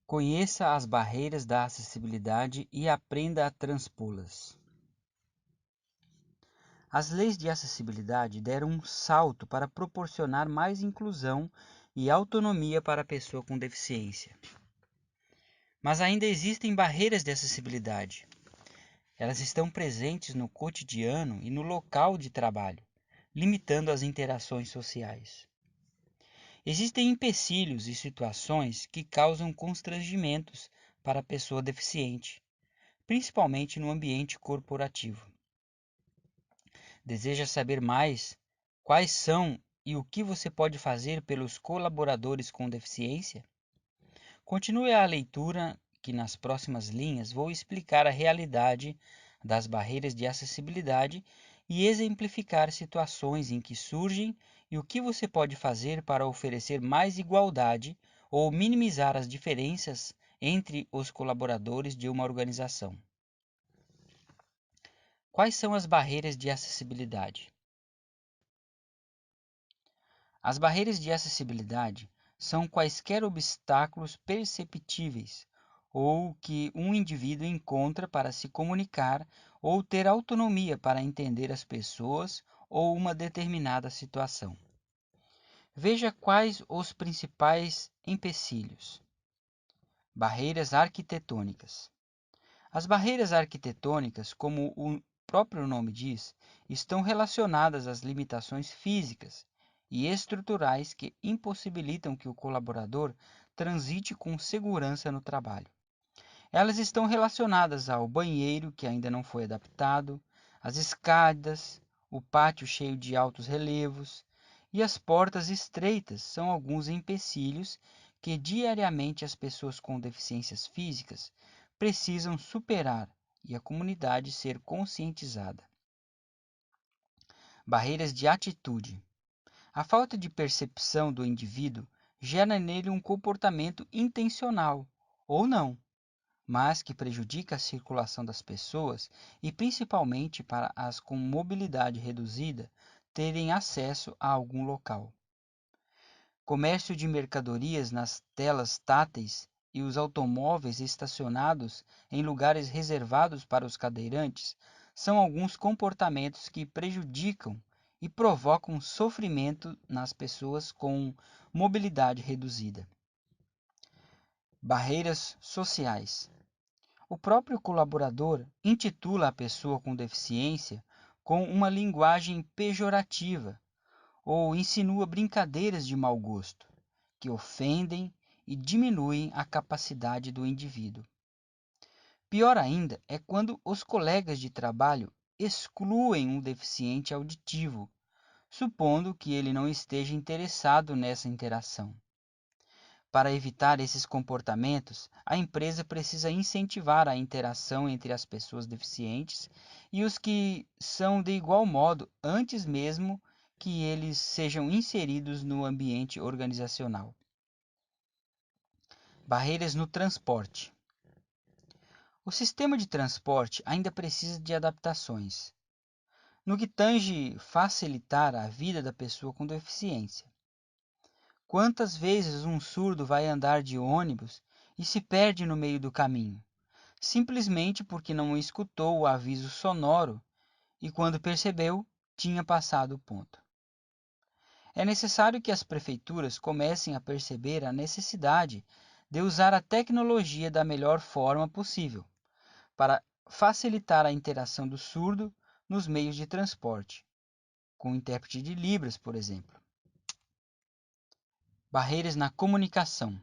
Conheça as barreiras da acessibilidade e aprenda a transpô-las. As leis de acessibilidade deram um salto para proporcionar mais inclusão e autonomia para a pessoa com deficiência. Mas ainda existem barreiras de acessibilidade. Elas estão presentes no cotidiano e no local de trabalho, limitando as interações sociais. Existem empecilhos e situações que causam constrangimentos para a pessoa deficiente, principalmente no ambiente corporativo. Deseja saber mais quais são e o que você pode fazer pelos colaboradores com deficiência? Continue a leitura, que nas próximas linhas vou explicar a realidade das barreiras de acessibilidade e exemplificar situações em que surgem e o que você pode fazer para oferecer mais igualdade ou minimizar as diferenças entre os colaboradores de uma organização. Quais são as barreiras de acessibilidade? As barreiras de acessibilidade são quaisquer obstáculos perceptíveis ou que um indivíduo encontra para se comunicar ou ter autonomia para entender as pessoas ou uma determinada situação. Veja quais os principais empecilhos. Barreiras arquitetônicas. As barreiras arquitetônicas, como o próprio nome diz, estão relacionadas às limitações físicas e estruturais que impossibilitam que o colaborador transite com segurança no trabalho. Elas estão relacionadas ao banheiro que ainda não foi adaptado, às escadas, o pátio cheio de altos relevos e as portas estreitas são alguns empecilhos que diariamente as pessoas com deficiências físicas precisam superar e a comunidade ser conscientizada. Barreiras de atitude. A falta de percepção do indivíduo gera nele um comportamento intencional ou não, mas que prejudica a circulação das pessoas e principalmente para as com mobilidade reduzida terem acesso a algum local. Comércio de mercadorias nas telas táteis e os automóveis estacionados em lugares reservados para os cadeirantes são alguns comportamentos que prejudicam e provocam sofrimento nas pessoas com mobilidade reduzida. Barreiras sociais. O próprio colaborador intitula a pessoa com deficiência com uma linguagem pejorativa ou insinua brincadeiras de mau gosto, que ofendem e diminuem a capacidade do indivíduo. Pior ainda é quando os colegas de trabalho excluem um deficiente auditivo, supondo que ele não esteja interessado nessa interação. Para evitar esses comportamentos, a empresa precisa incentivar a interação entre as pessoas deficientes e os que são de igual modo antes mesmo que eles sejam inseridos no ambiente organizacional. Barreiras no transporte. O sistema de transporte ainda precisa de adaptações, no que tange facilitar a vida da pessoa com deficiência. Quantas vezes um surdo vai andar de ônibus e se perde no meio do caminho, simplesmente porque não escutou o aviso sonoro e, quando percebeu, tinha passado o ponto? É necessário que as prefeituras comecem a perceber a necessidade de usar a tecnologia da melhor forma possível para facilitar a interação do surdo nos meios de transporte, com o intérprete de Libras, por exemplo. Barreiras na comunicação.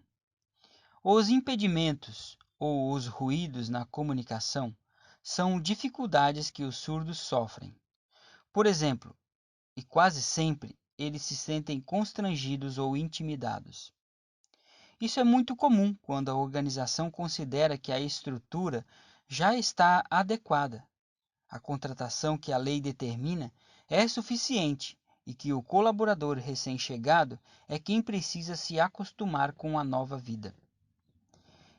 Os impedimentos ou os ruídos na comunicação são dificuldades que os surdos sofrem. Por exemplo, e quase sempre, eles se sentem constrangidos ou intimidados. Isso é muito comum quando a organização considera que a estrutura já está adequada. A contratação que a lei determina é suficiente e que o colaborador recém-chegado é quem precisa se acostumar com a nova vida.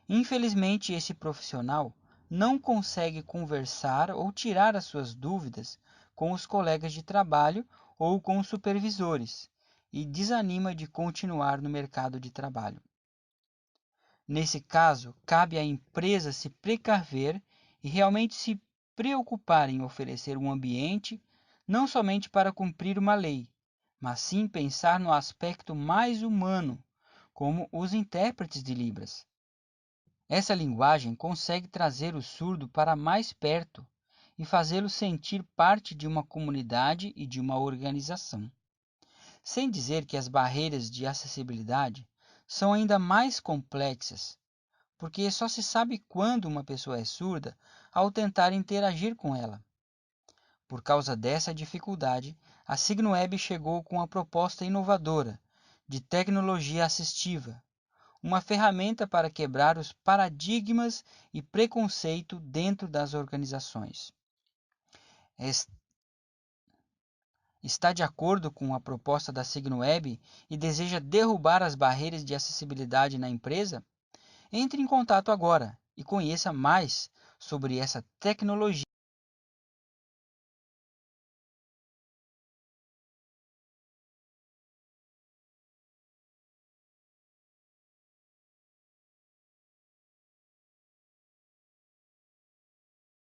Infelizmente, esse profissional não consegue conversar ou tirar as suas dúvidas com os colegas de trabalho ou com os supervisores e desanima de continuar no mercado de trabalho. Nesse caso, cabe à empresa se precaver e realmente se preocupar em oferecer um ambiente não somente para cumprir uma lei, mas sim pensar no aspecto mais humano, como os intérpretes de Libras. Essa linguagem consegue trazer o surdo para mais perto e fazê-lo sentir parte de uma comunidade e de uma organização. Sem dizer que as barreiras de acessibilidade são ainda mais complexas, porque só se sabe quando uma pessoa é surda ao tentar interagir com ela. Por causa dessa dificuldade, a SignoWeb chegou com uma proposta inovadora de tecnologia assistiva, uma ferramenta para quebrar os paradigmas e preconceito dentro das organizações. Está de acordo com a proposta da SignoWeb e deseja derrubar as barreiras de acessibilidade na empresa? Entre em contato agora e conheça mais sobre essa tecnologia